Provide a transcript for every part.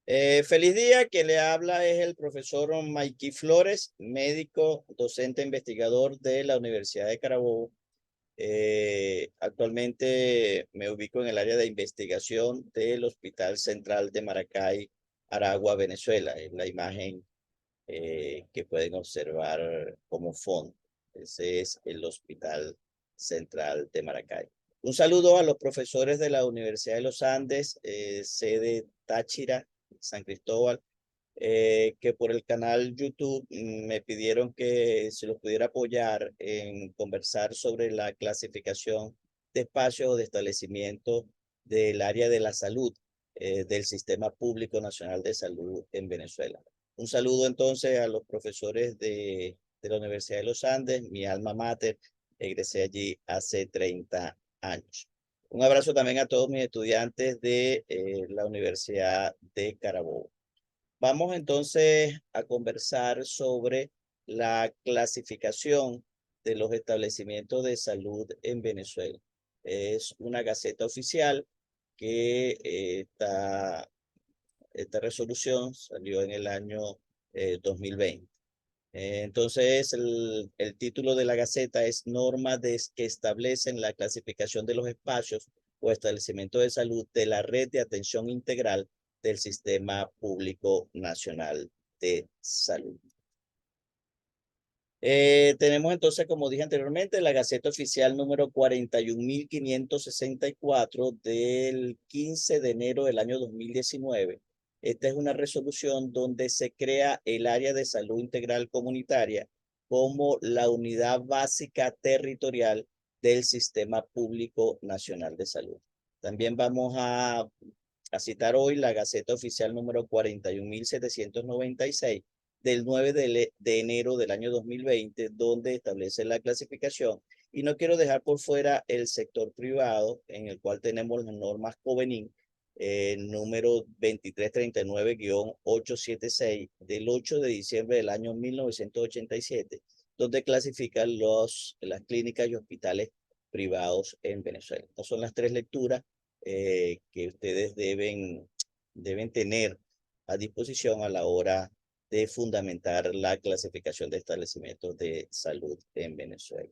Feliz día, que le habla es el profesor Mikey Flores, médico, docente investigador de la Universidad de Carabobo. Actualmente me ubico en el área de investigación del Hospital Central de Maracay, Aragua, Venezuela. Es la imagen que pueden observar como fondo. Ese es el Hospital Central de Maracay. Un saludo a los profesores de la Universidad de los Andes, sede Táchira, San Cristóbal, que por el canal YouTube me pidieron que se los pudiera apoyar en conversar sobre la clasificación de espacios o de establecimientos del área de la salud del Sistema Público Nacional de Salud en Venezuela. Un saludo entonces a los profesores de la Universidad de los Andes, mi alma mater, egresé allí hace 30 años. Un abrazo también a todos mis estudiantes de la Universidad de Carabobo. Vamos entonces a conversar sobre la clasificación de los establecimientos de salud en Venezuela. Es una gaceta oficial que esta resolución salió en el año 2020. Entonces, el título de la Gaceta es Normas que establecen la clasificación de los espacios o establecimientos de salud de la red de atención integral del Sistema Público Nacional de Salud. Tenemos entonces, como dije anteriormente, la Gaceta Oficial número 41.564 del 15 de enero del año 2019. Esta es una resolución donde se crea el área de salud integral comunitaria como la unidad básica territorial del Sistema Público Nacional de Salud. También vamos a citar hoy la Gaceta Oficial número 41.796 del 9 de enero del año 2020, donde establece la clasificación. Y no quiero dejar por fuera el sector privado, en el cual tenemos las normas Covenin, número 2339-876 del 8 de diciembre del año 1987, donde clasifican las clínicas y hospitales privados en Venezuela. Estas son las tres lecturas que ustedes deben tener a disposición a la hora de fundamentar la clasificación de establecimientos de salud en Venezuela.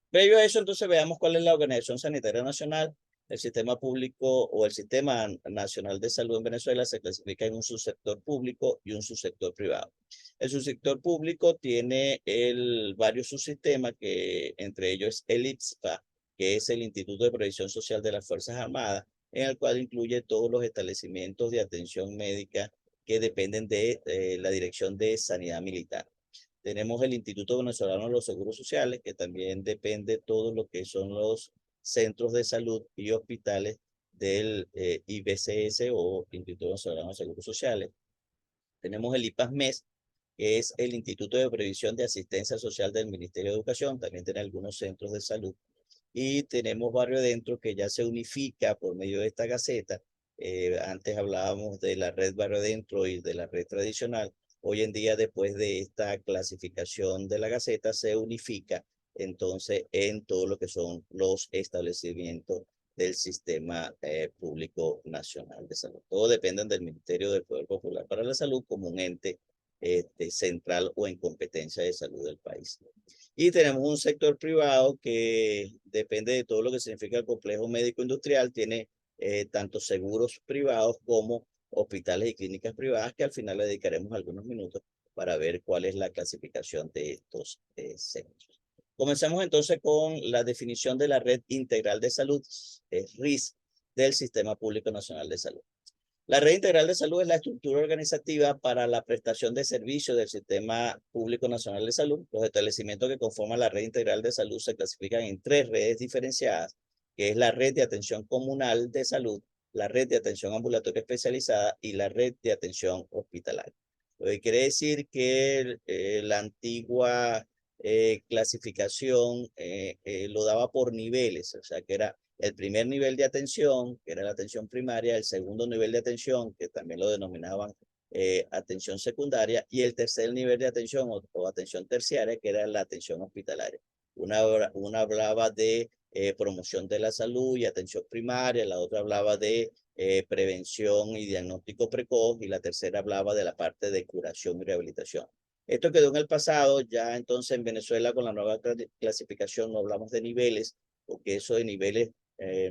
Previo a eso, entonces veamos cuál es la Organización Sanitaria Nacional. El sistema público o el Sistema Nacional de Salud en Venezuela se clasifica en un subsector público y un subsector privado. El subsector público tiene varios subsistemas, que entre ellos es el IPSPA, que es el Instituto de Previsión Social de las Fuerzas Armadas, en el cual incluye todos los establecimientos de atención médica que dependen de la Dirección de Sanidad Militar. Tenemos el Instituto Venezolano de los Seguros Sociales, que también depende de todo lo que son los centros de salud y hospitales del IBCS o Instituto Venezolano de Seguros Sociales. Tenemos el IPASMES, que es el Instituto de Previsión de Asistencia Social del Ministerio de Educación. También tiene algunos centros de salud. Y tenemos Barrio Adentro, que ya se unifica por medio de esta gaceta. Antes hablábamos de la red Barrio Adentro y de la red tradicional. Hoy en día, después de esta clasificación de la gaceta, se unifica entonces en todo lo que son los establecimientos del Sistema Público Nacional de Salud. Todos dependen del Ministerio del Poder Popular para la Salud como un ente central o en competencia de salud del país. Y tenemos un sector privado que depende de todo lo que significa el complejo médico industrial, tiene tanto seguros privados como hospitales y clínicas privadas, que al final le dedicaremos algunos minutos para ver cuál es la clasificación de estos centros. Comenzamos entonces con la definición de la Red Integral de Salud, RIS, del Sistema Público Nacional de Salud. La Red Integral de Salud es la estructura organizativa para la prestación de servicios del Sistema Público Nacional de Salud. Los establecimientos que conforman la Red Integral de Salud se clasifican en tres redes diferenciadas, que es la Red de Atención Comunal de Salud, la Red de Atención Ambulatoria Especializada y la Red de Atención Hospitalaria. Lo que quiere decir que la antigua clasificación lo daba por niveles, o sea que era el primer nivel de atención, que era la atención primaria, el segundo nivel de atención, que también lo denominaban atención secundaria, y el tercer nivel de atención o atención terciaria, que era la atención hospitalaria. Una hablaba de promoción de la salud y atención primaria, la otra hablaba de prevención y diagnóstico precoz, y la tercera hablaba de la parte de curación y rehabilitación. Esto quedó en el pasado. Ya entonces en Venezuela con la nueva clasificación no hablamos de niveles, porque eso de niveles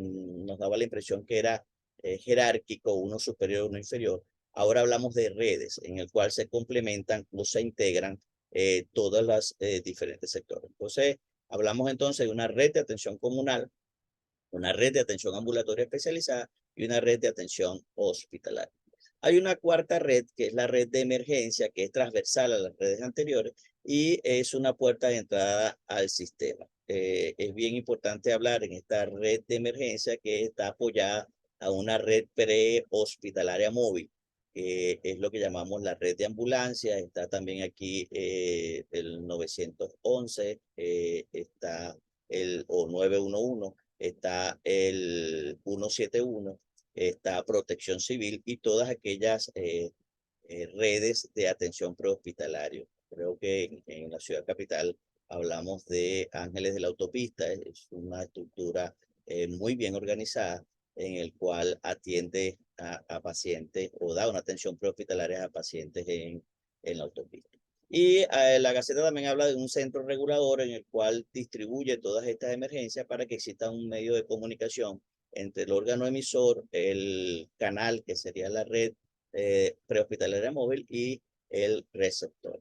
nos daba la impresión que era jerárquico, uno superior, uno inferior. Ahora hablamos de redes en el cual se complementan o se integran todas las diferentes sectores. Entonces, hablamos entonces de una red de atención comunal, una red de atención ambulatoria especializada y una red de atención hospitalaria. Hay una cuarta red, que es la red de emergencia, que es transversal a las redes anteriores y es una puerta de entrada al sistema. Es bien importante hablar en esta red de emergencia que está apoyada a una red prehospitalaria móvil, que es lo que llamamos la red de ambulancia. Está también aquí el 911, está el o 911, está el 171, está Protección Civil y todas aquellas redes de atención prehospitalario. Creo que en la ciudad capital hablamos de Ángeles de la Autopista. Es una estructura muy bien organizada en el cual atiende a pacientes o da una atención prehospitalaria a pacientes en la autopista. Y la Gaceta también habla de un centro regulador en el cual distribuye todas estas emergencias para que exista un medio de comunicación entre el órgano emisor, el canal, que sería la red prehospitalaria móvil, y el receptor.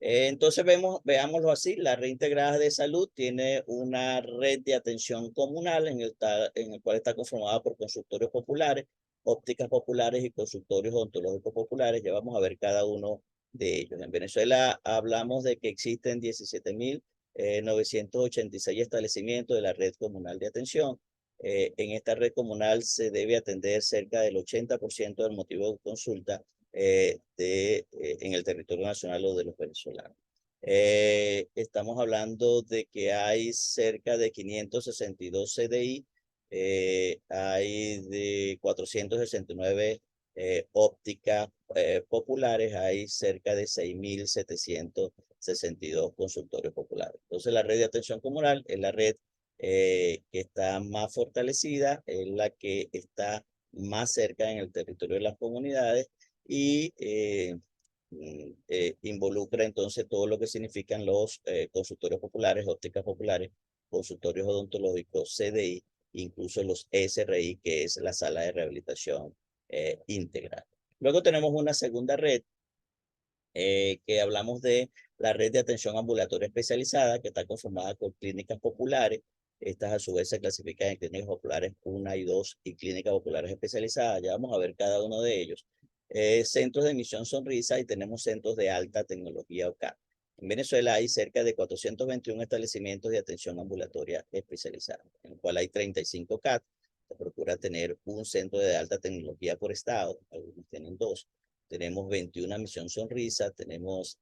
Entonces veámoslo así: la red integrada de salud tiene una red de atención comunal en el cual está conformada por consultorios populares, ópticas populares y consultorios odontológicos populares. Ya vamos a ver cada uno de ellos. En Venezuela hablamos de que existen 17.986 establecimientos de la red comunal de atención. En esta red comunal se debe atender cerca del 80% del motivo de consulta en el territorio nacional o de los venezolanos. Estamos hablando de que hay cerca de 562 CDI, hay de 469 ópticas populares, hay cerca de 6.762 consultorios populares. Entonces, la red de atención comunal es la red que está más fortalecida, es la que está más cerca en el territorio de las comunidades y involucra entonces todo lo que significan los consultorios populares, ópticas populares, consultorios odontológicos, CDI, incluso los SRI, que es la sala de rehabilitación integral. Luego tenemos una segunda red que hablamos de la red de atención ambulatoria especializada, que está conformada por clínicas populares. Estas a su vez se clasifican en clínicas populares 1 y 2 y clínicas populares especializadas. Ya vamos a ver cada uno de ellos. Centros de Misión Sonrisa, y tenemos centros de alta tecnología o CAT. En Venezuela hay cerca de 421 establecimientos de atención ambulatoria especializada, en el cual hay 35 CAT. Se procura tener un centro de alta tecnología por estado, algunos tienen 2. Tenemos 21 Misión Sonrisa, tenemos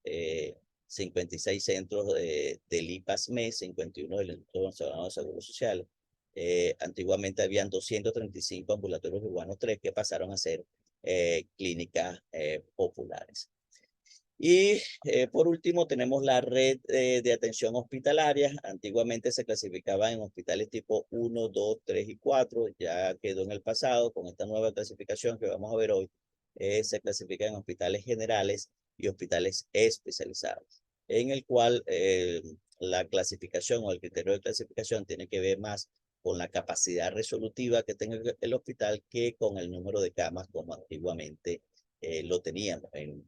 56 centros del IPAS-MES, 51 del Instituto Nacional de Seguro Social. Antiguamente habían 235 ambulatorios urbanos 3 que pasaron a ser clínicas populares. Y por último tenemos la red de atención hospitalaria. Antiguamente se clasificaba en hospitales tipo 1, 2, 3 y 4. Ya quedó en el pasado. Con esta nueva clasificación que vamos a ver hoy, se clasifica en hospitales generales y hospitales especializados, en el cual la clasificación o el criterio de clasificación tiene que ver más con la capacidad resolutiva que tenga el hospital que con el número de camas, como antiguamente lo teníamos en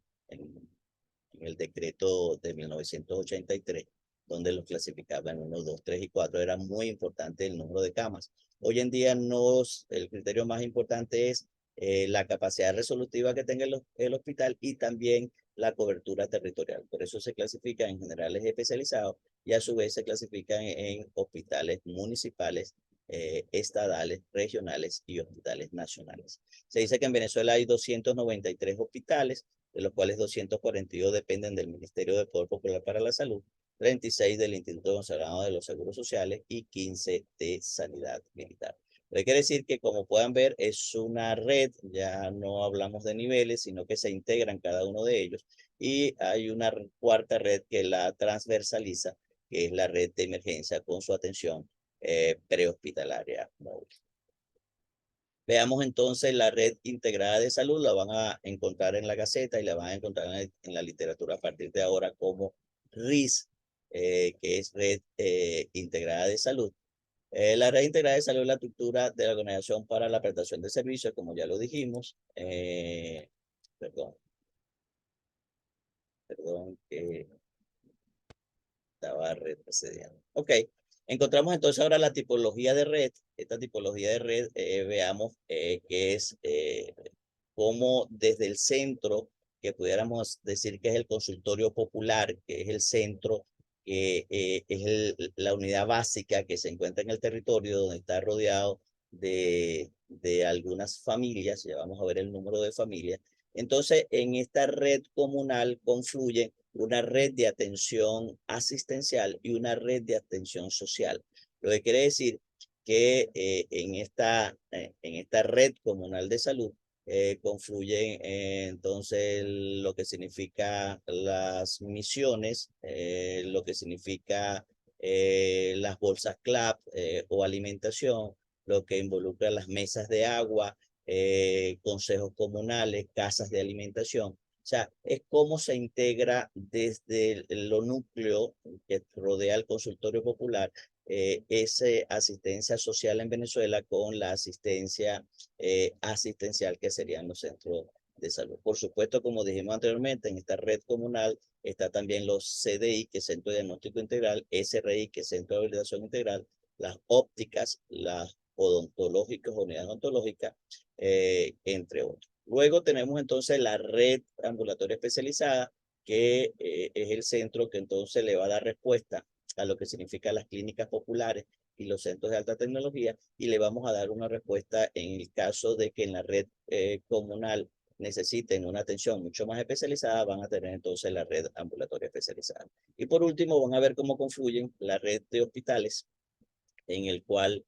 el decreto de 1983, donde los clasificaban 1, 2, 3 y 4. Era muy importante el número de camas. Hoy en día el criterio más importante es la capacidad resolutiva que tenga el hospital y también la cobertura territorial. Por eso se clasifican en generales especializados y a su vez se clasifican en hospitales municipales, estadales, regionales y hospitales nacionales. Se dice que en Venezuela hay 293 hospitales, de los cuales 242 dependen del Ministerio del Poder Popular para la Salud, 36 del Instituto Nacional de los Seguros Sociales y 15 de Sanidad Militar. Pero quiere decir que, como puedan ver, es una red. Ya no hablamos de niveles, sino que se integran cada uno de ellos. Y hay una cuarta red que la transversaliza, que es la red de emergencia con su atención prehospitalaria móvil. Veamos entonces la red integrada de salud, la van a encontrar en la Gaceta y la van a encontrar en la literatura a partir de ahora como RIS, que es Red Integrada de Salud. La red integrada de salud es la estructura de la Organización para la Prestación de Servicios, como ya lo dijimos. Perdón, que estaba retrocediendo. Ok, encontramos entonces ahora la tipología de red. Esta tipología de red, veamos que es como desde el centro, que pudiéramos decir que es el consultorio popular, que es el centro, que es la unidad básica que se encuentra en el territorio, donde está rodeado de algunas familias, ya vamos a ver el número de familias. Entonces, en esta red comunal confluyen una red de atención asistencial y una red de atención social. Lo que quiere decir que en esta red comunal de salud confluyen entonces lo que significa las misiones, lo que significa las bolsas CLAP o alimentación, lo que involucra las mesas de agua, consejos comunales, casas de alimentación. O sea, es cómo se integra desde lo núcleo que rodea el consultorio popular esa asistencia social en Venezuela con la asistencia asistencial que serían los centros de salud. Por supuesto, como dijimos anteriormente, en esta red comunal está también los CDI, que es Centro de Diagnóstico Integral, SRI, que es Centro de Habilitación Integral, las ópticas, las odontológicas, unidades odontológicas, entre otros. Luego tenemos entonces la red ambulatoria especializada, que es el centro que entonces le va a dar respuesta a lo que significa las clínicas populares y los centros de alta tecnología, y le vamos a dar una respuesta en el caso de que en la red comunal necesiten una atención mucho más especializada, van a tener entonces la red ambulatoria especializada. Y por último, van a ver cómo confluyen la red de hospitales, en el cual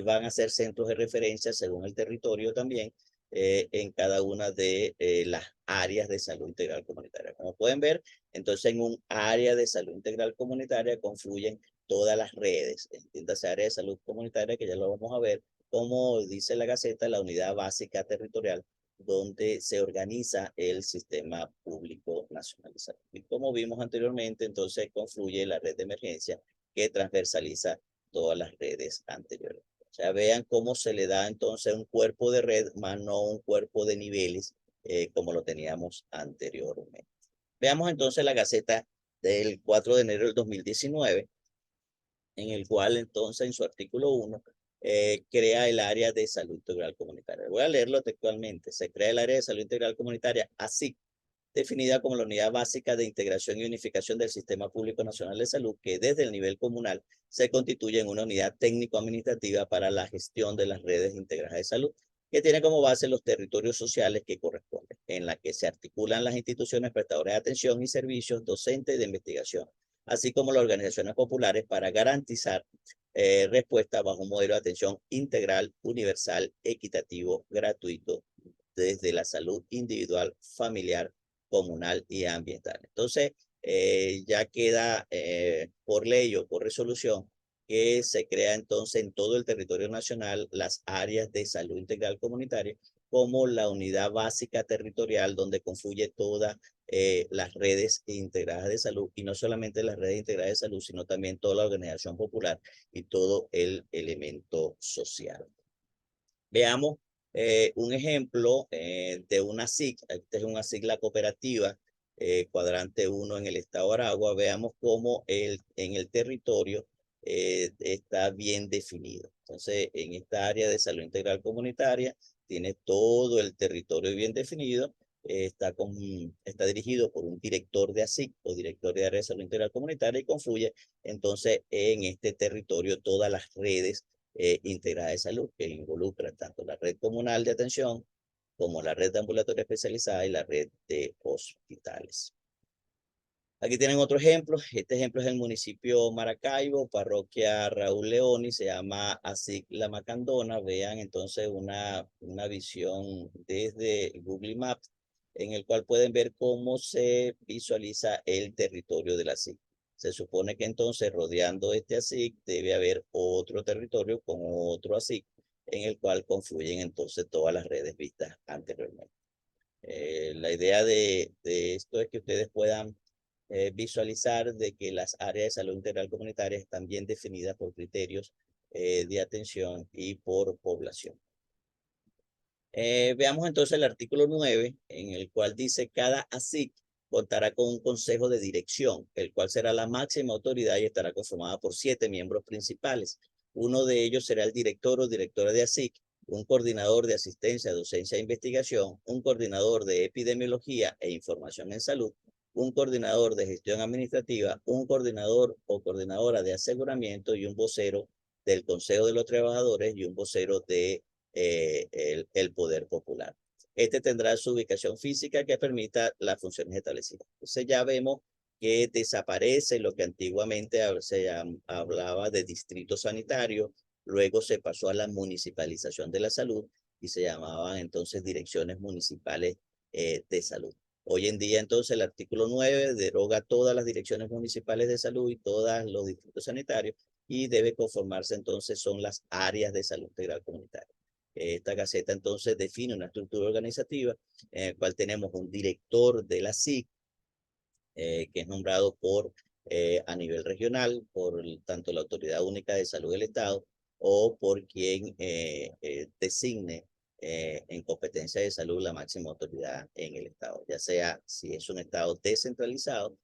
van a ser centros de referencia según el territorio también, en cada una de las áreas de salud integral comunitaria. Como pueden ver, entonces en un área de salud integral comunitaria confluyen todas las redes, entiéndase área de salud comunitaria, que ya lo vamos a ver, como dice la Gaceta, la unidad básica territorial, donde se organiza el sistema público nacional de salud. Y como vimos anteriormente, entonces confluye la red de emergencia que transversaliza todas las redes anteriores. O sea, vean cómo se le da entonces un cuerpo de red, más no un cuerpo de niveles, como lo teníamos anteriormente. Veamos entonces la Gaceta del 4 de enero del 2019, en el cual entonces en su artículo 1 crea el área de salud integral comunitaria. Voy a leerlo textualmente. Se crea el área de salud integral comunitaria así, definida como la unidad básica de integración y unificación del Sistema Público Nacional de Salud, que desde el nivel comunal se constituye en una unidad técnico-administrativa para la gestión de las redes integradas de salud, que tiene como base los territorios sociales que corresponden, en la que se articulan las instituciones prestadoras de atención y servicios docentes de investigación, así como las organizaciones populares para garantizar respuesta bajo un modelo de atención integral, universal, equitativo, gratuito, desde la salud individual, familiar, comunal y ambiental. Entonces, ya queda por ley o por resolución que se crea entonces en todo el territorio nacional las áreas de salud integral comunitaria como la unidad básica territorial donde confluye todas las redes integradas de salud, y no solamente las redes integradas de salud, sino también toda la organización popular y todo el elemento social. Veamos un ejemplo de una sigla. Esta es una sigla cooperativa, cuadrante 1 en el estado de Aragua. Veamos cómo en el territorio está bien definido. Entonces, en esta área de salud integral comunitaria, tiene todo el territorio bien definido. Está dirigido por un director de ASIC o director de área de salud integral comunitaria, y confluye entonces en este territorio todas las redes integrada de salud, que involucra tanto la red comunal de atención como la red de ambulatoria especializada y la red de hospitales. Aquí tienen otro ejemplo. Este ejemplo es el municipio Maracaibo, parroquia Raúl León, y se llama así La Macandona. Vean entonces una visión desde Google Maps, en el cual pueden ver cómo se visualiza el territorio de la SIC. Se supone que entonces rodeando este ASIC debe haber otro territorio con otro ASIC, en el cual confluyen entonces todas las redes vistas anteriormente. La idea de esto es que ustedes puedan visualizar de que las áreas de salud integral comunitaria están bien definidas por criterios de atención y por población. Veamos entonces el artículo 9, en el cual dice cada ASIC contará con un consejo de dirección, el cual será la máxima autoridad y estará conformada por 7 miembros principales. Uno de ellos será el director o directora de ASIC, un coordinador de asistencia, docencia e investigación, un coordinador de epidemiología e información en salud, un coordinador de gestión administrativa, un coordinador o coordinadora de aseguramiento y un vocero del Consejo de los Trabajadores y un vocero de el poder popular. Este tendrá su ubicación física que permita las funciones establecidas. Entonces ya vemos que desaparece lo que antiguamente se hablaba de distrito sanitario, luego se pasó a la municipalización de la salud y se llamaban entonces direcciones municipales de salud. Hoy en día entonces el artículo 9 deroga todas las direcciones municipales de salud y todos los distritos sanitarios y debe conformarse entonces son las áreas de salud integral comunitaria. Esta gaceta entonces define una estructura organizativa en la cual tenemos un director de la SIC, que es nombrado a nivel regional por tanto la Autoridad Única de Salud del Estado o por quien designe en competencia de salud la máxima autoridad en el Estado, ya sea si es un Estado descentralizado,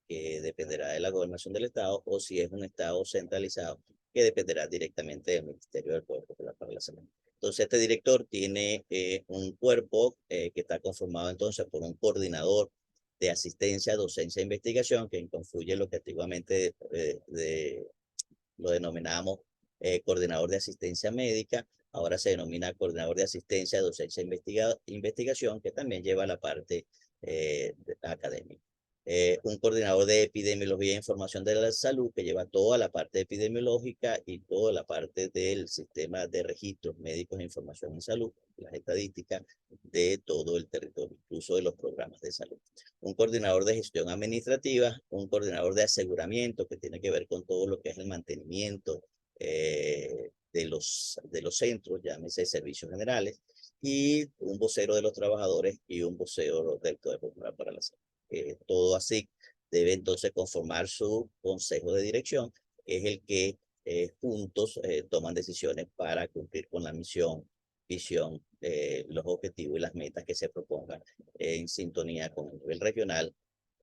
que dependerá de la gobernación del Estado, o si es un Estado centralizado, que dependerá directamente del Ministerio del Poder Popular para la Salud. Entonces, este director tiene un cuerpo que está conformado entonces por un coordinador de asistencia, docencia e investigación, que confluye lo que antiguamente lo denominábamos coordinador de asistencia médica, ahora se denomina coordinador de asistencia, docencia e investigación, que también lleva la parte académica. Un coordinador de epidemiología e información de la salud que lleva toda la parte epidemiológica y toda la parte del sistema de registros médicos e información en salud, las estadísticas de todo el territorio, incluso de los programas de salud. Un coordinador de gestión administrativa, un coordinador de aseguramiento que tiene que ver con todo lo que es el mantenimiento de los centros, llámese servicios generales, y un vocero de los trabajadores y un vocero del Poder Popular para la Salud. Todo así debe entonces conformar su consejo de dirección, que es el que juntos toman decisiones para cumplir con la misión, visión, los objetivos y las metas que se propongan en sintonía con el nivel regional,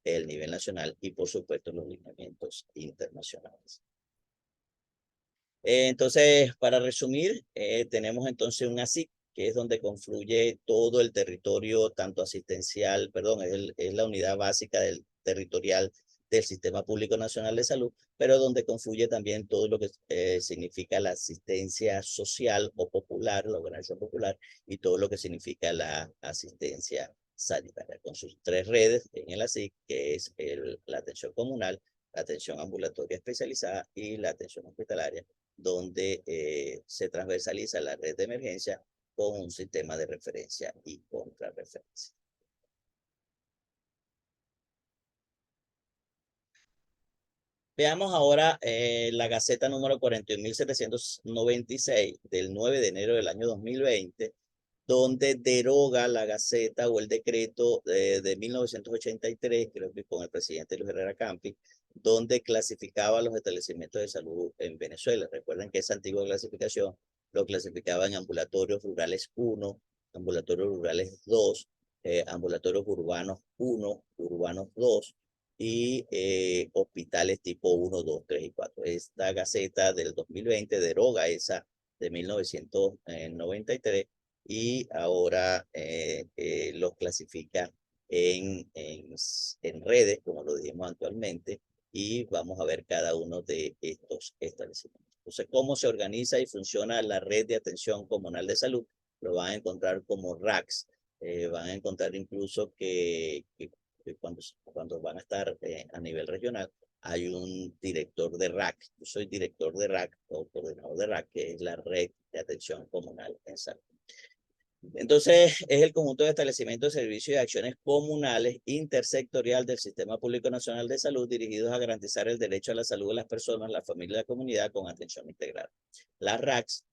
el nivel nacional y por supuesto los lineamientos internacionales. Entonces, para resumir, tenemos entonces un ASIC, que es donde confluye todo el territorio, tanto asistencial, perdón, es la unidad básica del territorial del Sistema Público Nacional de Salud, pero donde confluye también todo lo que significa la asistencia social o popular, la organización popular, y todo lo que significa la asistencia sanitaria, con sus 3 redes en el ASIC, que es la atención comunal, la atención ambulatoria especializada y la atención hospitalaria, donde se transversaliza la red de emergencia con un sistema de referencia y contrarreferencia. Veamos ahora la Gaceta número 41.796 del 9 de enero del año 2020, donde deroga la Gaceta o el decreto de 1983, creo que con el presidente Luis Herrera Campi, donde clasificaba los establecimientos de salud en Venezuela. Recuerden que esa antigua clasificación lo clasificaba en ambulatorios rurales 1, ambulatorios rurales 2, ambulatorios urbanos 1, urbanos 2, y hospitales tipo 1, 2, 3 y 4. Esta Gaceta del 2020 deroga esa de 1993 y ahora los clasifica en redes, como lo dijimos actualmente, y vamos a ver cada uno de estos establecimientos. Entonces, ¿cómo se organiza y funciona la red de atención comunal de salud? Lo van a encontrar como RACs. Van a encontrar incluso que cuando van a estar a nivel regional, hay un director de RAC. Yo soy director de RAC o coordinador de RAC, que es la red de atención comunal en salud. Entonces, es el conjunto de establecimientos, servicios y acciones comunales intersectorial del Sistema Público Nacional de Salud dirigidos a garantizar el derecho a la salud de las personas, la familia y la comunidad con atención integral. Las RACs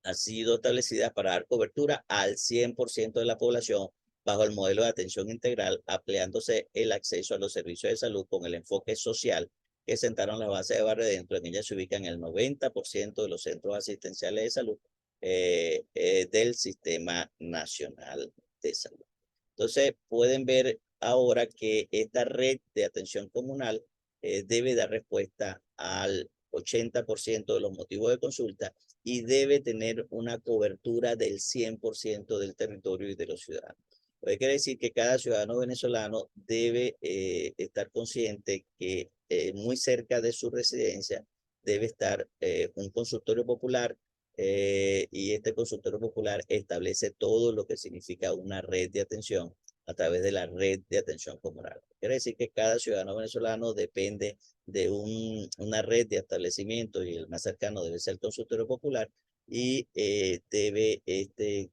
ha sido establecida para dar cobertura al 100% de la población bajo el modelo de atención integral, ampliándose el acceso a los servicios de salud con el enfoque social que sentaron las bases de Barrio Dentro. En ella se ubican el 90% de los centros asistenciales de salud del Sistema Nacional de Salud. Entonces, pueden ver ahora que esta red de atención comunal debe dar respuesta al 80% de los motivos de consulta y debe tener una cobertura del 100% del territorio y de los ciudadanos. Lo que quiere decir que cada ciudadano venezolano debe estar consciente que muy cerca de su residencia debe estar un consultorio popular y este consultorio popular establece todo lo que significa una red de atención a través de la red de atención comunal. Quiere decir que cada ciudadano venezolano depende de una red de establecimiento y el más cercano debe ser el consultorio popular y debe este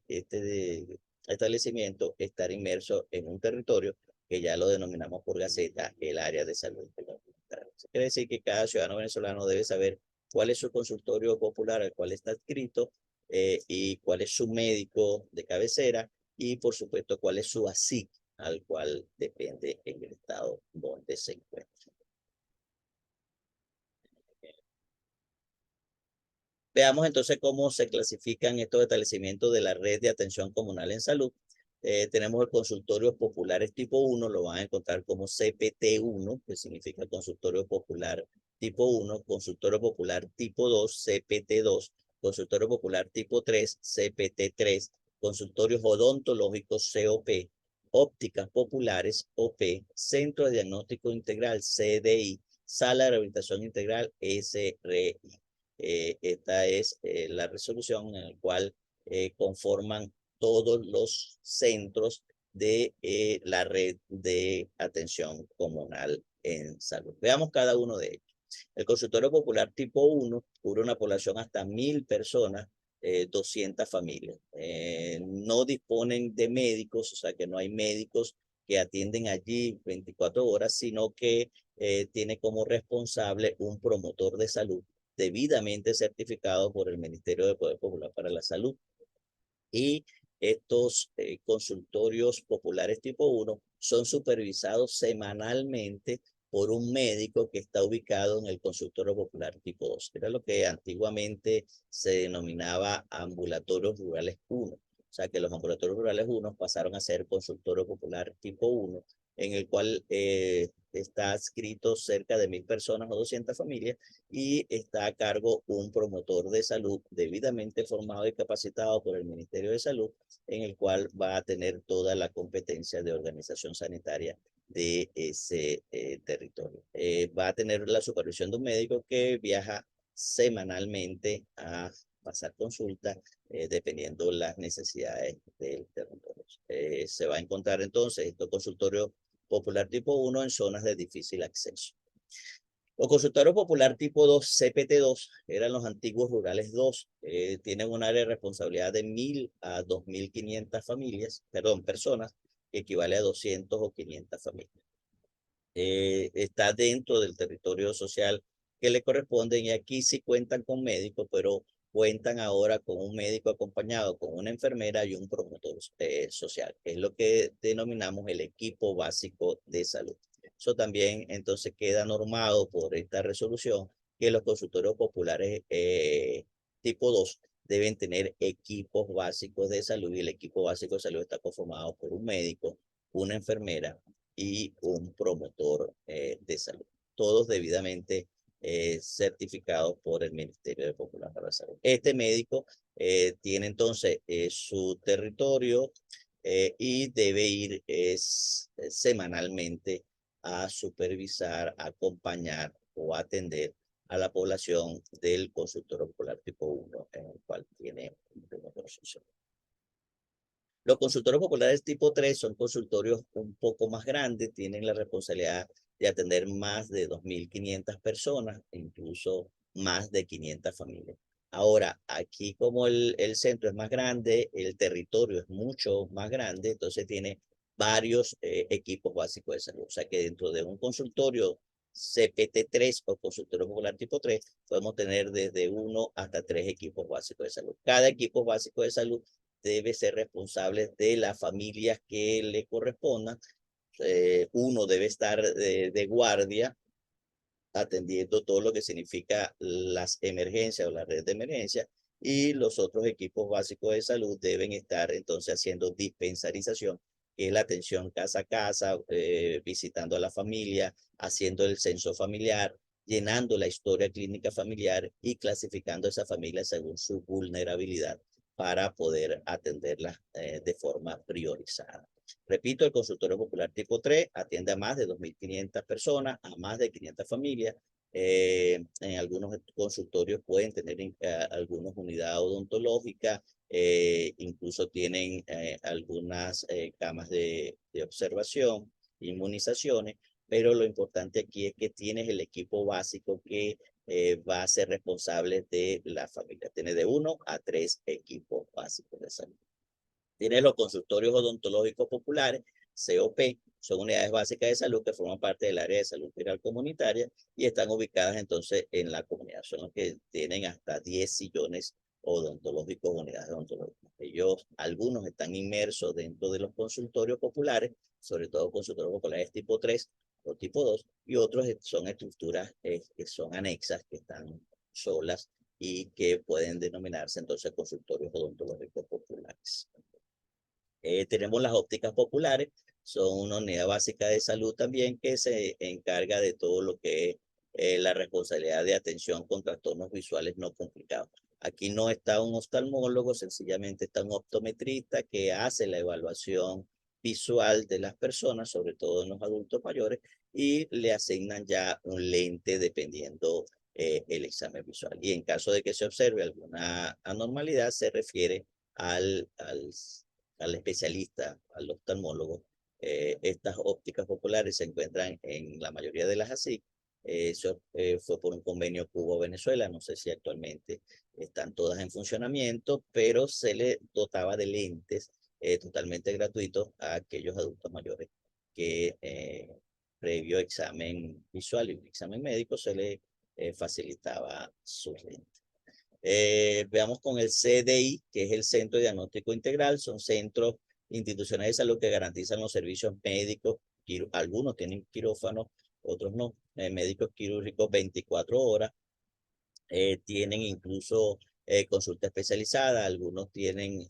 establecimiento estar inmerso en un territorio que ya lo denominamos por Gaceta el área de salud. Quiere decir que cada ciudadano venezolano debe saber cuál es su consultorio popular al cual está adscrito y cuál es su médico de cabecera y por supuesto cuál es su ASIC al cual depende en el estado donde se encuentra. Veamos entonces cómo se clasifican estos establecimientos de la red de atención comunal en salud. Tenemos el consultorio populares tipo 1, lo van a encontrar como CPT1, que significa consultorio popular tipo 1, consultorio popular tipo 2, CPT2, consultorio popular tipo 3, CPT3, consultorios odontológicos COP, ópticas populares OP, centro de diagnóstico integral CDI, sala de rehabilitación integral SRI. Esta es la resolución en la cual conforman todos los centros de la red de atención comunal en salud. Veamos cada uno de ellos. El consultorio popular tipo 1 cubre una población hasta 1000 personas, 200 familias. No disponen de médicos, o sea que no hay médicos que atienden allí 24 horas, sino que tiene como responsable un promotor de salud debidamente certificado por el Ministerio de Poder Popular para la Salud. Y estos consultorios populares tipo 1 son supervisados semanalmente por un médico que está ubicado en el consultorio popular tipo 2. Era lo que antiguamente se denominaba ambulatorios rurales 1. O sea que los ambulatorios rurales 1 pasaron a ser consultorio popular tipo 1, en el cual está adscrito cerca de 1000 personas o 200 familias y está a cargo un promotor de salud debidamente formado y capacitado por el Ministerio de Salud, en el cual va a tener toda la competencia de organización sanitaria de ese territorio. Va a tener la supervisión de un médico que viaja semanalmente a pasar consulta dependiendo las necesidades del territorio. Se va a encontrar entonces estos consultorios popular tipo 1 en zonas de difícil acceso. Los consultorios popular tipo 2, CPT2, eran los antiguos rurales 2. Tienen un área de responsabilidad de 1000 a 2500 familias, perdón, personas, que equivale a 200 o 500 familias. Está dentro del territorio social que le corresponden y aquí sí cuentan con médicos, pero cuentan ahora con un médico acompañado, con una enfermera y un promotor social, que es lo que denominamos el equipo básico de salud. Eso también entonces queda normado por esta resolución que los consultorios populares tipo 2 deben tener equipos básicos de salud y el equipo básico de salud está conformado por un médico, una enfermera y un promotor de salud. Todos debidamente certificados por el Ministerio de Popular para la Salud. Este médico tiene entonces su territorio y debe ir semanalmente a supervisar, acompañar o atender a la población del consultorio popular tipo 1, en el cual tiene un promotor social. Los consultorios populares tipo 3 son consultorios un poco más grandes, tienen la responsabilidad de atender más de 2500 personas, incluso más de 500 familias. Ahora, aquí como el centro es más grande, el territorio es mucho más grande, entonces tiene varios equipos básicos de salud. O sea que dentro de un consultorio CPT3 o consultorio popular tipo 3, podemos tener desde 1 hasta 3 equipos básicos de salud. Cada equipo básico de salud debe ser responsable de las familias que le correspondan. Uno debe estar de guardia atendiendo todo lo que significa las emergencias o la red de emergencia, y los otros equipos básicos de salud deben estar entonces haciendo dispensarización, que es la atención casa a casa, visitando a la familia, haciendo el censo familiar, llenando la historia clínica familiar y clasificando a esa familia según su vulnerabilidad para poder atenderlas de forma priorizada. Repito, el consultorio popular tipo 3 atiende a más de 2.500 personas, a más de 500 familias. En algunos consultorios pueden tener algunas unidades odontológicas, incluso tienen algunas camas de observación, inmunizaciones, pero lo importante aquí es que tienes el equipo básico que va a ser responsable de la familia. Tiene de 1 a 3 equipos básicos de salud. Tiene los consultorios odontológicos populares, COP, son unidades básicas de salud que forman parte del área de salud integral comunitaria y están ubicadas entonces en la comunidad. Son los que tienen hasta 10 sillones odontológicos, unidades odontológicas. Ellos, algunos están inmersos dentro de los consultorios populares, sobre todo consultorios populares tipo 3 o tipo 2, y otros son estructuras que son anexas, que están solas y que pueden denominarse entonces consultorios odontológicos populares. Tenemos las ópticas populares, son una unidad básica de salud también que se encarga de todo lo que es la responsabilidad de atención con trastornos visuales no complicados. Aquí no está un oftalmólogo, sencillamente está un optometrista que hace la evaluación visual de las personas, sobre todo en los adultos mayores, y le asignan ya un lente dependiendo el examen visual. Y en caso de que se observe alguna anormalidad, se refiere al especialista, al oftalmólogo. Estas ópticas populares se encuentran en la mayoría de las ASIC. Eso fue por un convenio Cuba-Venezuela, no sé si actualmente están todas en funcionamiento, pero se le dotaba de lentes totalmente gratuitos a aquellos adultos mayores que previo examen visual y un examen médico se le facilitaba sus lentes. Veamos con el CDI, que es el Centro de Diagnóstico Integral. Son centros institucionales de salud que garantizan los servicios médicos. Algunos tienen quirófanos, otros no. Médicos quirúrgicos 24 horas. Tienen incluso consulta especializada. Algunos tienen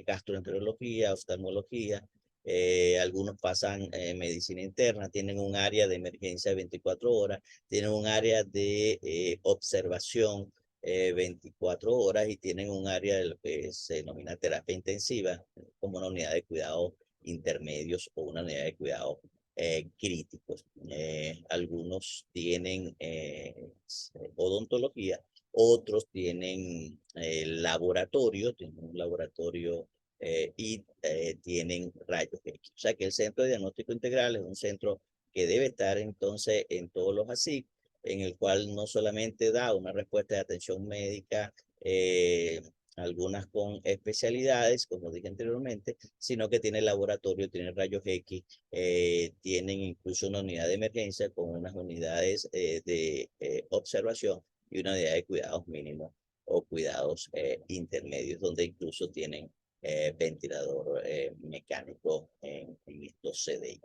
gastroenterología, oftalmología. Algunos pasan medicina interna. Tienen un área de emergencia 24 horas. Tienen un área de observación 24 horas y tienen un área de lo que se denomina terapia intensiva, como una unidad de cuidados intermedios o una unidad de cuidados críticos. Algunos tienen odontología, otros tienen laboratorio, tienen un laboratorio y tienen rayos X. O sea que el Centro de Diagnóstico Integral es un centro que debe estar entonces en todos los ASIC, en el cual no solamente da una respuesta de atención médica, algunas con especialidades, como dije anteriormente, sino que tiene laboratorio, tiene rayos X, tienen incluso una unidad de emergencia con unas unidades de observación y una unidad de cuidados mínimos o cuidados intermedios, donde incluso tienen ventilador mecánico en estos CDI.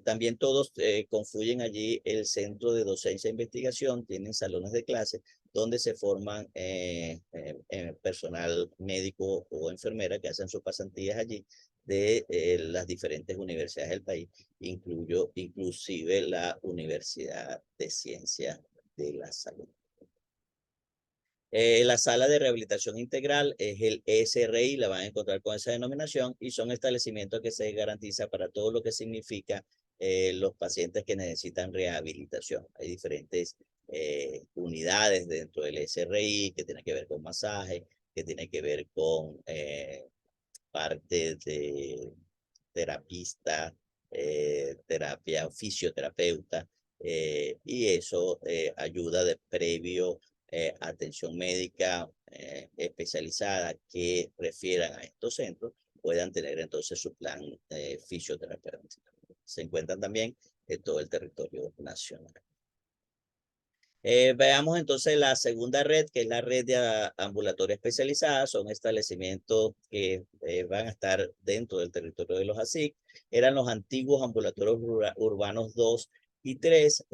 También todos confluyen allí el Centro de Docencia e Investigación, tienen salones de clase donde se forman personal médico o enfermera que hacen sus pasantías allí de las diferentes universidades del país, inclusive la Universidad de Ciencias de la Salud. La sala de rehabilitación integral es el SRI, la van a encontrar con esa denominación, y son establecimientos que se garantiza para todo lo que significa los pacientes que necesitan rehabilitación. Hay diferentes unidades dentro del SRI que tienen que ver con masaje, que tienen que ver con parte de terapista, terapia, fisioterapeuta, y eso ayuda de previo atención médica especializada que refieran a estos centros, puedan tener entonces su plan fisioterapéutico. Se encuentran también en todo el territorio nacional. Veamos entonces la segunda red, que es la red de ambulatoria especializada. Son establecimientos que van a estar dentro del territorio de los ASIC. Eran los antiguos ambulatorios urbanos 2 y 3.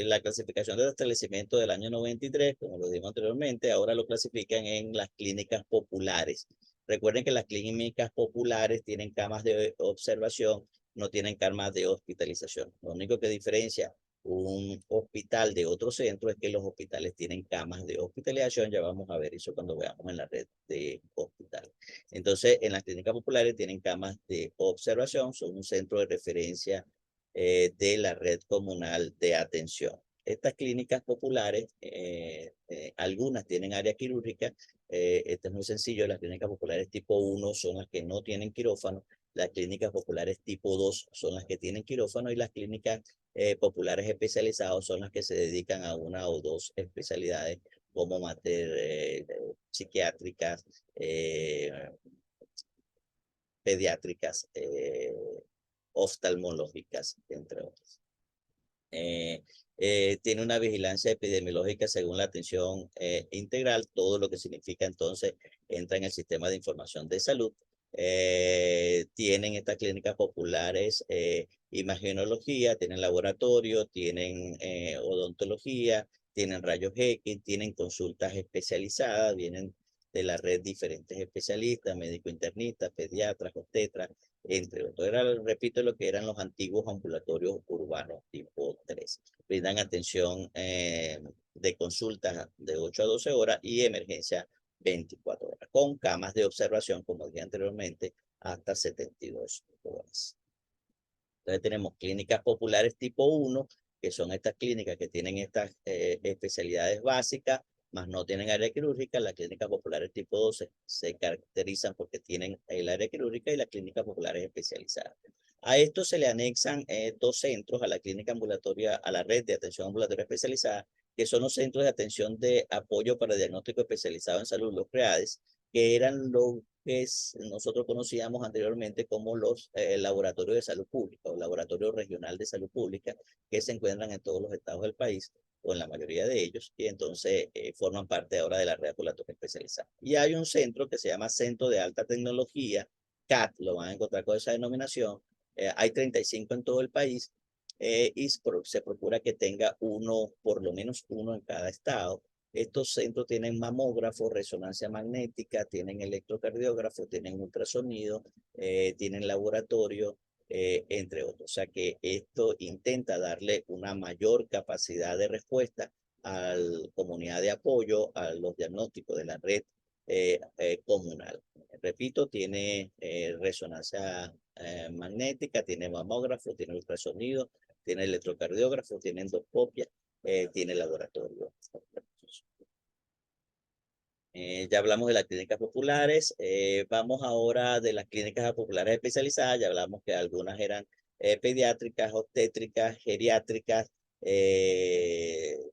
La clasificación de establecimiento del año 93, como lo dijimos anteriormente, ahora lo clasifican en las clínicas populares. Recuerden que las clínicas populares tienen camas de observación, no tienen camas de hospitalización. Lo único que diferencia un hospital de otro centro es que los hospitales tienen camas de hospitalización. Ya vamos a ver eso cuando veamos en la red de hospitales. Entonces, en las clínicas populares tienen camas de observación, son un centro de referencia de la red comunal de atención. Estas clínicas populares, algunas tienen área quirúrgica. Esto es muy sencillo. Las clínicas populares tipo 1 son las que no tienen quirófano. Las clínicas populares tipo 2 son las que tienen quirófano, y las clínicas populares especializados son las que se dedican a una o dos especialidades como psiquiátricas, pediátricas, oftalmológicas, entre otras. Tiene una vigilancia epidemiológica según la atención integral, todo lo que significa entonces entra en el sistema de información de salud. Tienen estas clínicas populares imagenología, tienen laboratorio, tienen odontología, tienen rayos X, tienen consultas especializadas, vienen de la red diferentes especialistas, médico internista, pediatras, obstetras, entre otros. Repito, lo que eran los antiguos ambulatorios urbanos tipo 3. Brindan atención de consultas de 8 a 12 horas y emergencia 24 horas, con camas de observación, como dije anteriormente, hasta 72 horas. Entonces tenemos clínicas populares tipo 1, que son estas clínicas que tienen estas especialidades básicas, más no tienen área quirúrgica. Las clínicas populares tipo 2 se caracterizan porque tienen el área quirúrgica, y las clínicas populares especializadas. A esto se le anexan dos centros a la clínica ambulatoria, a la red de atención ambulatoria especializada, que son los centros de atención de apoyo para diagnóstico especializado en salud, los CREADES, que eran lo que nosotros conocíamos anteriormente como los laboratorios de salud pública o laboratorios regional de salud pública, que se encuentran en todos los estados del país, o en la mayoría de ellos, y entonces forman parte ahora de la red ambulatoria especializada. Y hay un centro que se llama Centro de Alta Tecnología, CAT, lo van a encontrar con esa denominación. Hay 35 en todo el país, y se procura que tenga uno, por lo menos uno en cada estado. Estos centros tienen mamógrafo, resonancia magnética, tienen electrocardiógrafo, tienen ultrasonido, tienen laboratorio, entre otros. O sea que esto intenta darle una mayor capacidad de respuesta a la comunidad de apoyo, a los diagnósticos de la red comunal. Repito, tiene resonancia magnética, tiene mamógrafo, tiene ultrasonido, tiene electrocardiógrafo, tiene endoscopia, tiene laboratorio. Ya hablamos de las clínicas populares. Vamos ahora de las clínicas populares especializadas. Ya hablamos que algunas eran pediátricas, obstétricas, geriátricas.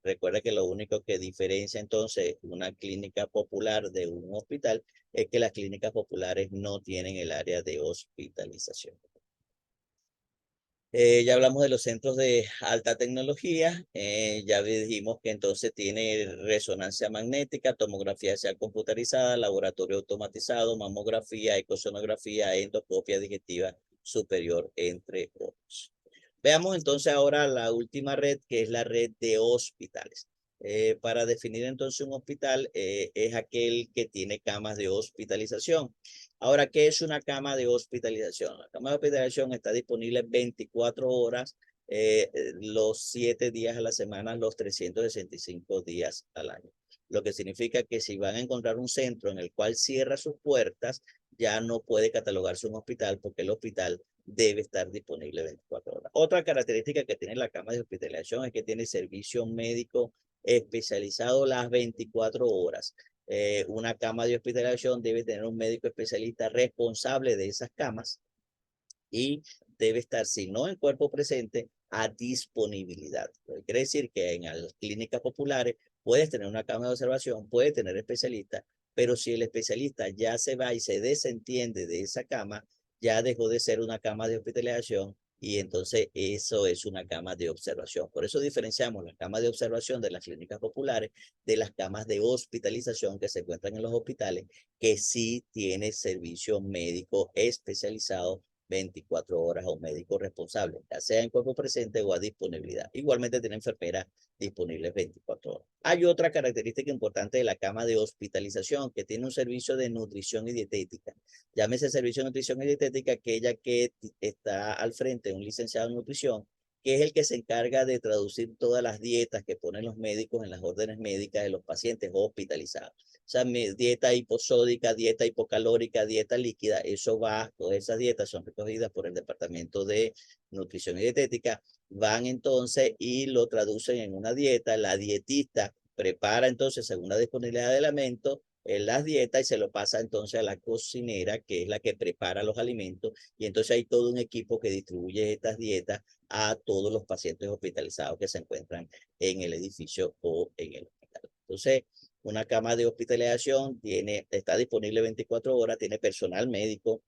Recuerda que lo único que diferencia entonces una clínica popular de un hospital es que las clínicas populares no tienen el área de hospitalización. Ya hablamos de los centros de alta tecnología. Ya dijimos que entonces tiene resonancia magnética, tomografía axial computarizada, laboratorio automatizado, mamografía, ecosonografía, endoscopia digestiva superior, entre otros. Veamos entonces ahora la última red, que es la red de hospitales. Para definir entonces un hospital, es aquel que tiene camas de hospitalización. Ahora, ¿qué es una cama de hospitalización? La cama de hospitalización está disponible 24 horas, los 7 días a la semana, los 365 días al año. Lo que significa que si van a encontrar un centro en el cual cierra sus puertas, ya no puede catalogarse un hospital, porque el hospital debe estar disponible 24 horas. Otra característica que tiene la cama de hospitalización es que tiene servicio médico especializado las 24 horas. Una cama de hospitalización debe tener un médico especialista responsable de esas camas, y debe estar, si no en cuerpo presente, a disponibilidad. Quiere decir que en las clínicas populares puedes tener una cama de observación, puedes tener especialistas, pero si el especialista ya se va y se desentiende de esa cama, ya dejó de ser una cama de hospitalización y entonces eso es una cama de observación. Por eso diferenciamos las camas de observación de las clínicas populares de las camas de hospitalización que se encuentran en los hospitales, que sí tiene servicio médico especializado 24 horas a un médico responsable, ya sea en cuerpo presente o a disponibilidad. Igualmente tiene enfermeras disponibles 24 horas. Hay otra característica importante de la cama de hospitalización, que tiene un servicio de nutrición y dietética. Llámese servicio de nutrición y dietética, aquella que está al frente de un licenciado en nutrición, que es el que se encarga de traducir todas las dietas que ponen los médicos en las órdenes médicas de los pacientes hospitalizados. O sea, dieta hiposódica, dieta hipocalórica, dieta líquida, eso va, todas esas dietas son recogidas por el Departamento de Nutrición y Dietética, van entonces y lo traducen en una dieta, la dietista prepara entonces según la disponibilidad de alimentos en las dietas y se lo pasa entonces a la cocinera, que es la que prepara los alimentos, y entonces hay todo un equipo que distribuye estas dietas a todos los pacientes hospitalizados que se encuentran en el edificio o en el hospital. Entonces, una cama de hospitalización está disponible 24 horas, tiene personal médico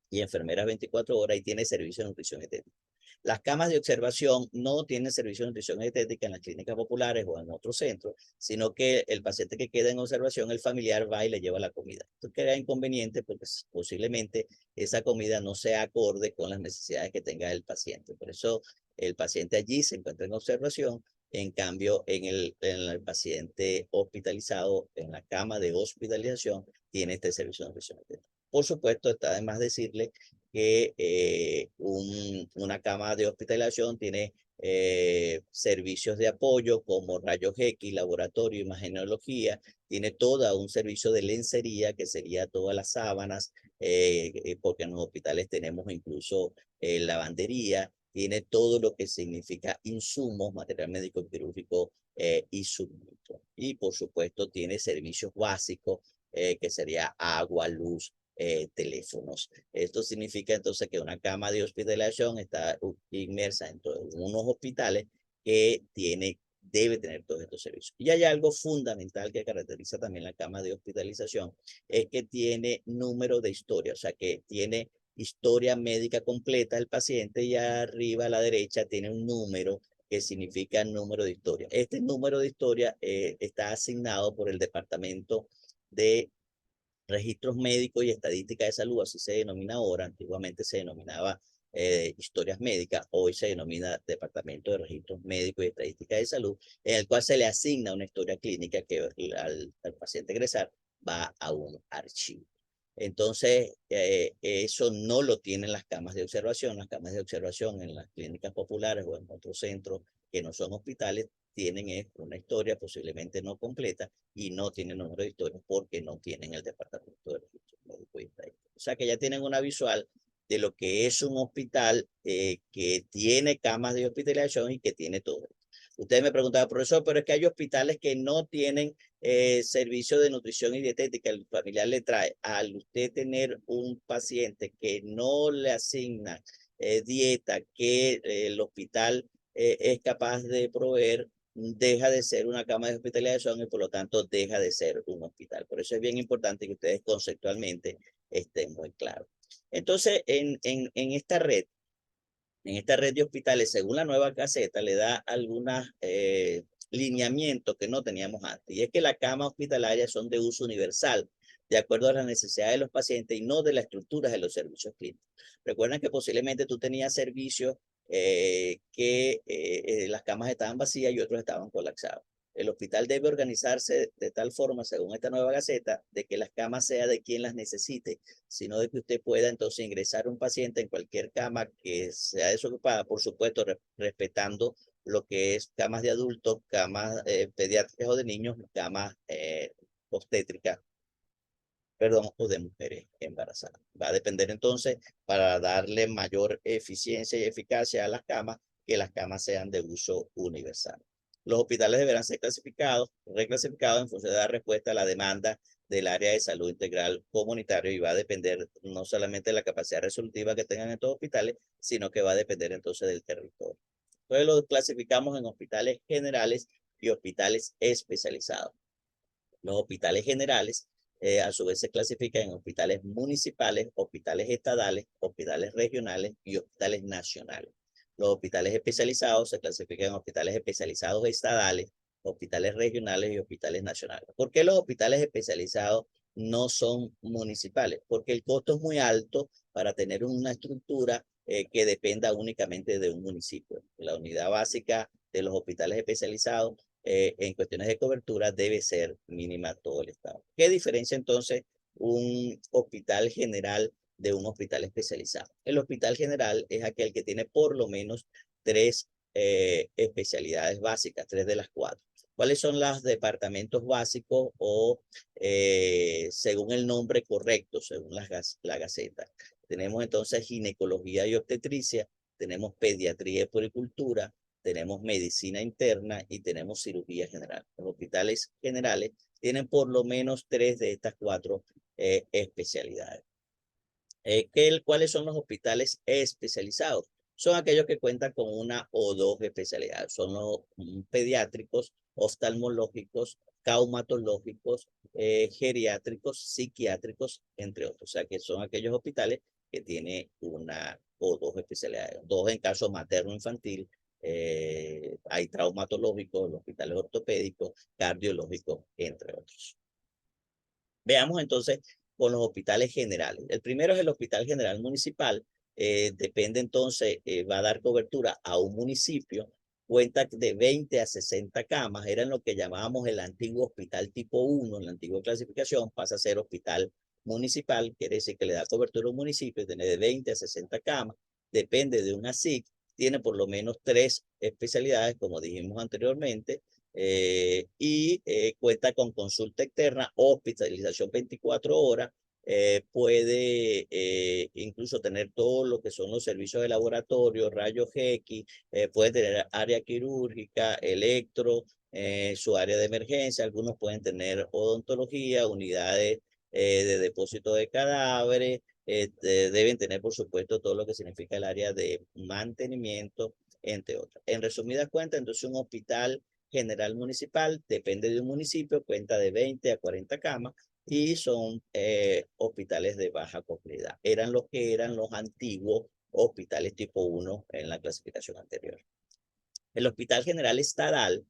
y enfermeras 24 horas y tiene servicio de nutrición dietética. Las camas de observación no tienen servicio de nutrición dietética en las clínicas populares o en otros centros, sino que el paciente que queda en observación, el familiar va y le lleva la comida. Esto crea inconveniente porque posiblemente esa comida no sea acorde con las necesidades que tenga el paciente. Por eso el paciente allí se encuentra en observación. En cambio, en el paciente hospitalizado, en la cama de hospitalización, tiene este servicio de nutrición dietética. Por supuesto, está de más decirle que una cama de hospitalización tiene servicios de apoyo como rayos X, laboratorio, imagenología, tiene todo un servicio de lencería que sería todas las sábanas, porque en los hospitales tenemos incluso lavandería, tiene todo lo que significa insumos, material médico quirúrgico y suministro. Y por supuesto tiene servicios básicos que sería agua, luz, teléfonos. Esto significa entonces que una cama de hospitalización está inmersa en unos hospitales que debe tener todos estos servicios. Y hay algo fundamental que caracteriza también la cama de hospitalización, es que tiene número de historia, o sea que tiene historia médica completa del paciente y arriba a la derecha tiene un número que significa número de historia. Este número de historia está asignado por el Departamento de Registros Médicos y Estadística de Salud, así se denomina ahora, antiguamente se denominaba historias médicas, hoy se denomina Departamento de Registros Médicos y Estadística de Salud, en el cual se le asigna una historia clínica que al paciente egresar va a un archivo. Entonces, eso no lo tienen las camas de observación. Las camas de observación en las clínicas populares o en otros centros que no son hospitales tienen una historia posiblemente no completa y no tienen número de historias porque no tienen el Departamento de Registros Médicos y Estadísticos. O sea que ya tienen una visual de lo que es un hospital que tiene camas de hospitalización y que tiene todo. Ustedes me preguntaban, profesor, pero es que hay hospitales que no tienen servicio de nutrición y dietética. El familiar le trae. Al usted tener un paciente que no le asigna dieta que el hospital es capaz de proveer, deja de ser una cama de hospitalización y por lo tanto deja de ser un hospital. Por eso es bien importante que ustedes conceptualmente estén muy claros. Entonces, en esta red de hospitales, según la nueva caseta, le da algunos lineamientos que no teníamos antes. Y es que las camas hospitalarias son de uso universal, de acuerdo a las necesidades de los pacientes y no de las estructuras de los servicios clínicos. Recuerden que posiblemente tú tenías servicios que las camas estaban vacías y otros estaban colapsados. El hospital debe organizarse de tal forma, según esta nueva gaceta, de que las camas sean de quien las necesite, sino de que usted pueda entonces ingresar un paciente en cualquier cama que sea desocupada, por supuesto, respetando lo que es camas de adultos, camas pediátricas o de niños, camas obstétricas, perdón, o de mujeres embarazadas. Va a depender entonces, para darle mayor eficiencia y eficacia a las camas, que las camas sean de uso universal. Los hospitales deberán ser reclasificados en función de dar respuesta a la demanda del área de salud integral comunitario y va a depender no solamente de la capacidad resolutiva que tengan estos hospitales, sino que va a depender entonces del territorio. Entonces los clasificamos en hospitales generales y hospitales especializados. Los hospitales generales a su vez se clasifican en hospitales municipales, hospitales estadales, hospitales regionales y hospitales nacionales. Los hospitales especializados se clasifican en hospitales especializados estadales, hospitales regionales y hospitales nacionales. ¿Por qué los hospitales especializados no son municipales? Porque el costo es muy alto para tener una estructura que dependa únicamente de un municipio. La unidad básica de los hospitales especializados en cuestiones de cobertura debe ser mínima todo el estado. ¿Qué diferencia entonces un hospital general de un hospital especializado? El hospital general es aquel que tiene por lo menos tres especialidades básicas, 3 de las 4. ¿Cuáles son los departamentos básicos o según el nombre correcto, según la Gaceta? Tenemos entonces ginecología y obstetricia, tenemos pediatría y puericultura, tenemos medicina interna y tenemos cirugía general. Los hospitales generales tienen por lo menos 3 de estas 4 especialidades. ¿Cuáles son los hospitales especializados? Son aquellos que cuentan con una o 2 especialidades. Son los pediátricos, oftalmológicos, traumatológicos, geriátricos, psiquiátricos, entre otros. O sea, que son aquellos hospitales que tienen una o 2 especialidades. 2 en caso materno-infantil. Hay traumatológicos, los hospitales ortopédicos, cardiológicos, entre otros. Veamos entonces con los hospitales generales. El primero es el Hospital General Municipal. Depende entonces, va a dar cobertura a un municipio. Cuenta de 20 a 60 camas. Era lo que llamábamos el antiguo hospital tipo 1, en la antigua clasificación. Pasa a ser hospital municipal. Quiere decir que le da cobertura a un municipio. Tiene de 20 a 60 camas. Depende de una SIC. Tiene por lo menos 3 especialidades, como dijimos anteriormente. Cuenta con consulta externa, hospitalización 24 horas, puede incluso tener todo lo que son los servicios de laboratorio, rayos X, puede tener área quirúrgica, electro, su área de emergencia, algunos pueden tener odontología, unidades de depósito de cadáveres, deben tener por supuesto todo lo que significa el área de mantenimiento, entre otras. En resumidas cuentas, entonces un hospital general municipal depende de un municipio, cuenta de 20 a 40 camas y son hospitales de baja complejidad. Eran los que eran los antiguos hospitales tipo 1 en la clasificación anterior. El Hospital General Estadal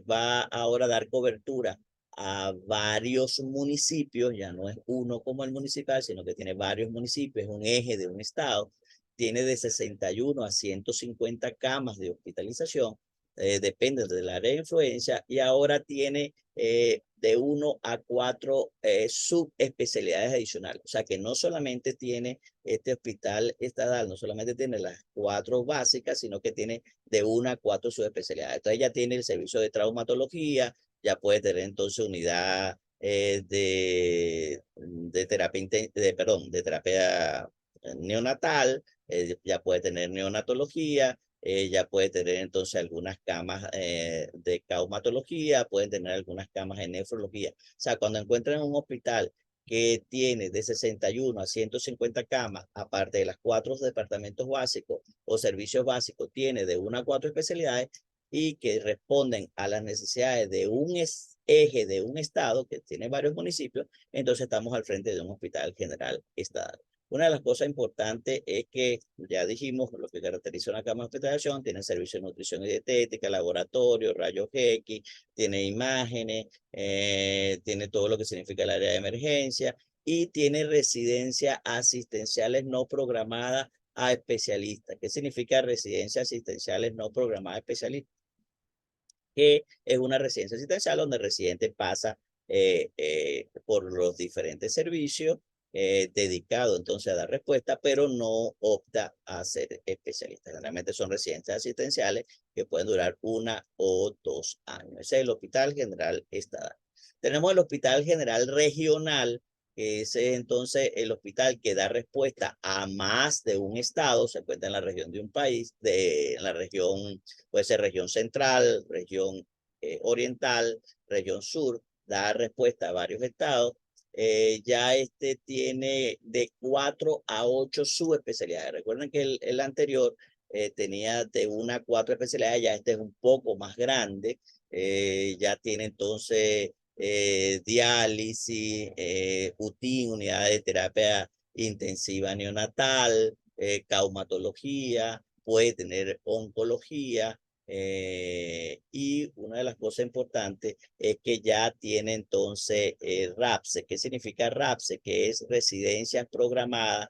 va ahora a dar cobertura a varios municipios, ya no es uno como el municipal, sino que tiene varios municipios, es un eje de un estado, tiene de 61 a 150 camas de hospitalización, depende del área de influencia, y ahora tiene de 1 a 4 subespecialidades adicionales. O sea que no solamente tiene este hospital estadal, no solamente tiene las 4 básicas, sino que tiene de 1 a 4 subespecialidades. Entonces ya tiene el servicio de traumatología, ya puede tener entonces unidad de terapia, de terapia neonatal, ya puede tener neonatología, ya puede tener entonces algunas camas de traumatología, pueden tener algunas camas de nefrología. O sea, cuando encuentran un hospital que tiene de 61 a 150 camas, aparte de las 4 departamentos básicos o servicios básicos, tiene de 1 a 4 especialidades y que responden a las necesidades de un eje de un estado que tiene varios municipios, entonces estamos al frente de un hospital general estatal. Una de las cosas importantes es que, ya dijimos, lo que caracteriza una cama de hospitalización, tiene servicio de nutrición y dietética, laboratorio, rayos X, tiene imágenes, tiene todo lo que significa el área de emergencia y tiene residencias asistenciales no programadas a especialistas. ¿Qué significa residencias asistenciales no programadas a especialistas? Que es una residencia asistencial donde el residente pasa por los diferentes servicios dedicado entonces a dar respuesta, pero no opta a ser especialista. Generalmente son residencias asistenciales que pueden durar 1 o 2 años. Ese es el Hospital General Estadal. Tenemos el Hospital General Regional, que es entonces el hospital que da respuesta a más de un estado, se encuentra en la región de un país, en la región, puede ser región central, región oriental, región sur, da respuesta a varios estados. Ya este tiene de 4 a 8 subespecialidades. Recuerden que el anterior tenía de 1 a 4 especialidades, ya este es un poco más grande, ya tiene entonces diálisis, UTIN, unidades de terapia intensiva neonatal, traumatología, puede tener oncología, y una de las cosas importantes es que ya tiene entonces RAPSE. ¿Qué significa RAPSE? Que es residencias programadas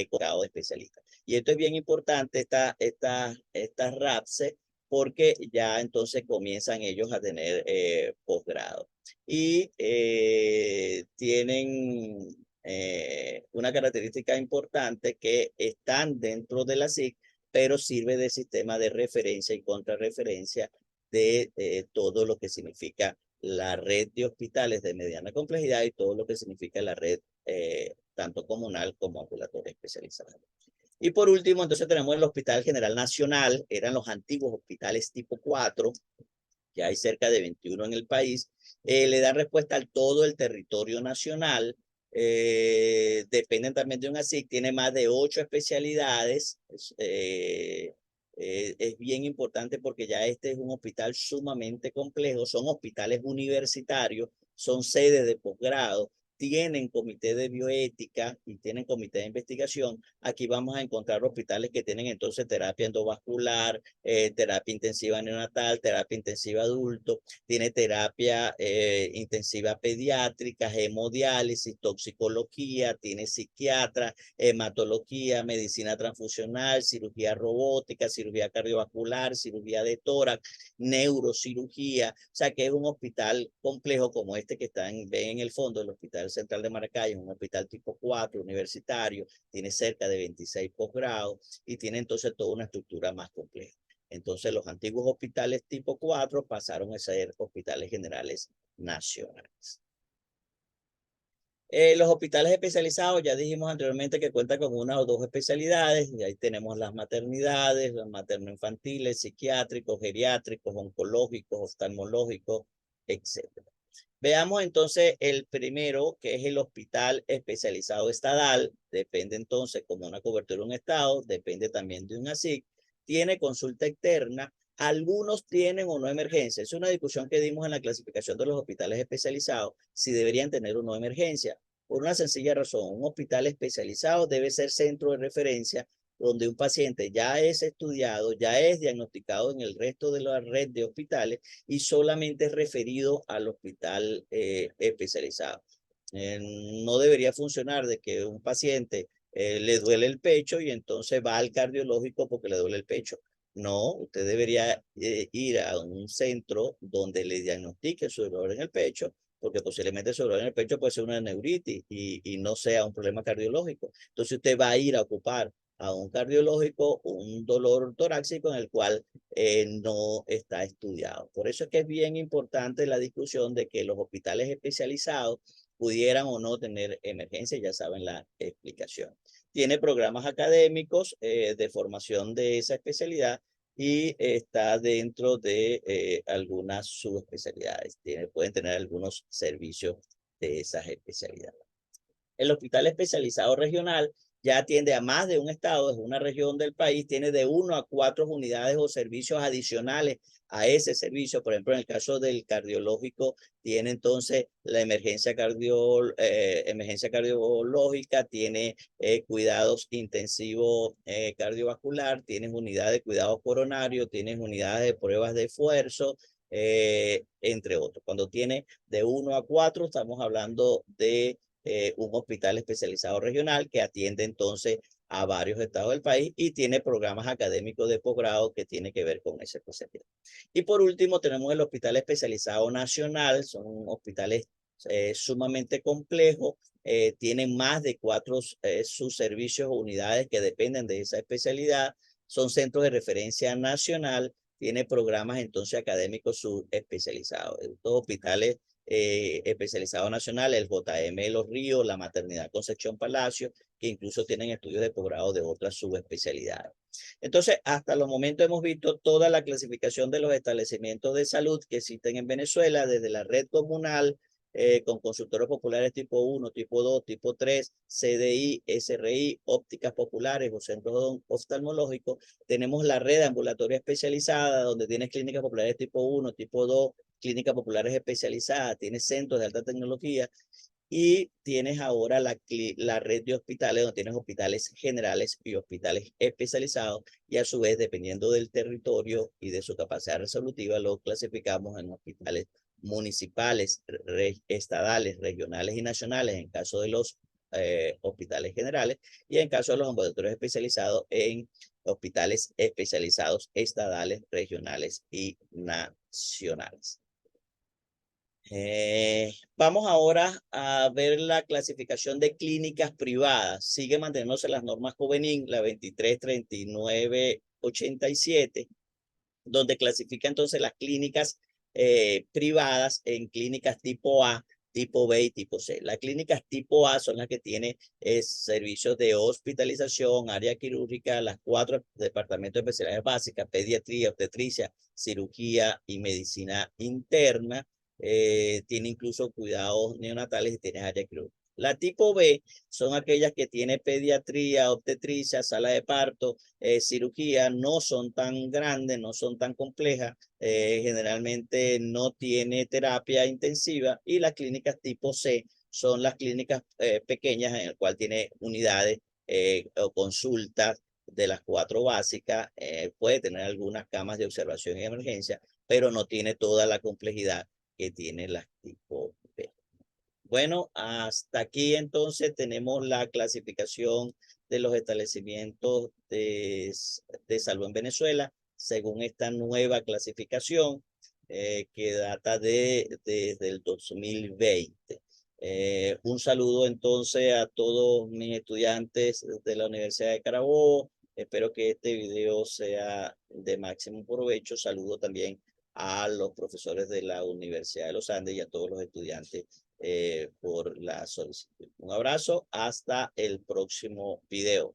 con grado de especialista. Y esto es bien importante, estas RAPSE, porque ya entonces comienzan ellos a tener posgrado. Y tienen una característica importante, que están dentro de la SIC, pero sirve de sistema de referencia y contrarreferencia de todo lo que significa la red de hospitales de mediana complejidad y todo lo que significa la red tanto comunal como ambulatoria especializada. Y por último, entonces tenemos el Hospital General Nacional, eran los antiguos hospitales tipo 4, que hay cerca de 21 en el país, le dan respuesta a todo el territorio nacional, dependen también de un ASIC, tiene más de 8 especialidades, es bien importante porque ya este es un hospital sumamente complejo, son hospitales universitarios, son sedes de posgrado, tienen comité de bioética y tienen comité de investigación. Aquí vamos a encontrar hospitales que tienen entonces terapia endovascular, terapia intensiva neonatal, terapia intensiva adulto, tiene terapia intensiva pediátrica, hemodiálisis, toxicología, tiene psiquiatra, hematología, medicina transfusional, cirugía robótica, cirugía cardiovascular, cirugía de tórax, neurocirugía. O sea que es un hospital complejo como este que ven en el fondo, el Hospital Central de Maracay, un hospital tipo 4 universitario, tiene cerca de 26 posgrados y tiene entonces toda una estructura más compleja. Entonces los antiguos hospitales tipo 4 pasaron a ser hospitales generales nacionales. Los hospitales especializados, ya dijimos anteriormente que cuentan con una o dos especialidades, y ahí tenemos las maternidades, los materno-infantiles, psiquiátricos, geriátricos, oncológicos, oftalmológicos, etc. Veamos entonces el primero, que es el Hospital Especializado Estadal. Depende entonces como una cobertura de un estado, depende también de un ASIC, tiene consulta externa. Algunos tienen o no emergencia. Es una discusión que dimos en la clasificación de los hospitales especializados, si deberían tener o no emergencia. Por una sencilla razón, un hospital especializado debe ser centro de referencia donde un paciente ya es estudiado, ya es diagnosticado en el resto de la red de hospitales y solamente es referido al hospital especializado. No debería funcionar de que un paciente le duele el pecho y entonces va al cardiológico porque le duele el pecho. No, usted debería ir a un centro donde le diagnostiquen su dolor en el pecho, porque posiblemente su dolor en el pecho puede ser una neuritis y no sea un problema cardiológico. Entonces usted va a ir a ocupar a un cardiológico un dolor torácico en el cual no está estudiado. Por eso es que es bien importante la discusión de que los hospitales especializados pudieran o no tener emergencia, ya saben la explicación. Tiene programas académicos de formación de esa especialidad y está dentro de algunas subespecialidades. Pueden tener algunos servicios de esas especialidades. El hospital especializado regional ya atiende a más de un estado, es una región del país, tiene de 1 a 4 unidades o servicios adicionales a ese servicio. Por ejemplo, en el caso del cardiológico, tiene entonces la emergencia cardiológica, tiene cuidados intensivos cardiovascular, tienes unidades de cuidados coronarios, tienes unidades de pruebas de esfuerzo, entre otros. Cuando tiene de 1 a 4, estamos hablando de un hospital especializado regional que atiende entonces a varios estados del país y tiene programas académicos de posgrado que tiene que ver con ese especialidad. Y por último tenemos el Hospital Especializado Nacional, son hospitales sumamente complejos, tienen más de 4 subservicios o unidades que dependen de esa especialidad, son centros de referencia nacional, tiene programas entonces académicos subespecializados. Estos hospitales especializados nacionales, el JM de Los Ríos, la Maternidad Concepción Palacio, que incluso tienen estudios de posgrado de otras subespecialidades. Entonces, hasta los momentos hemos visto toda la clasificación de los establecimientos de salud que existen en Venezuela, desde la red comunal, con consultorios populares tipo 1, tipo 2, tipo 3, CDI, SRI, ópticas populares o centros oftalmológicos. Tenemos la red ambulatoria especializada, donde tienes clínicas populares tipo 1, tipo 2, clínicas populares especializadas, tienes centros de alta tecnología y tienes ahora la red de hospitales, donde tienes hospitales generales y hospitales especializados, y a su vez, dependiendo del territorio y de su capacidad resolutiva, lo clasificamos en hospitales municipales, estadales, regionales y nacionales, en caso de los hospitales generales, y en caso de los ambulatorios especializados, en hospitales especializados estadales, regionales y nacionales. Vamos ahora a ver la clasificación de clínicas privadas. Sigue manteniéndose las normas Covenin, la 233987, donde clasifica entonces las clínicas privadas en clínicas tipo A, tipo B y tipo C. Las clínicas tipo A son las que tienen servicios de hospitalización, área quirúrgica, las 4 departamentos de especialidades básicas, pediatría, obstetricia, cirugía y medicina interna. Tiene incluso cuidados neonatales y tiene área quirúrgica. La tipo B son aquellas que tiene pediatría, obstetricia, sala de parto, cirugía, no son tan grandes, no son tan complejas, generalmente no tiene terapia intensiva, y las clínicas tipo C son las clínicas pequeñas en el cual tiene unidades o consultas de las 4 básicas, puede tener algunas camas de observación y emergencia, pero no tiene toda la complejidad que tiene las tipo B. Bueno, hasta aquí entonces tenemos la clasificación de los establecimientos de salud en Venezuela, según esta nueva clasificación que data desde el 2020. Un saludo entonces a todos mis estudiantes de la Universidad de Carabobo. Espero que este video sea de máximo provecho. Saludo también a los profesores de la Universidad de los Andes y a todos los estudiantes por la solicitud. Un abrazo, hasta el próximo video.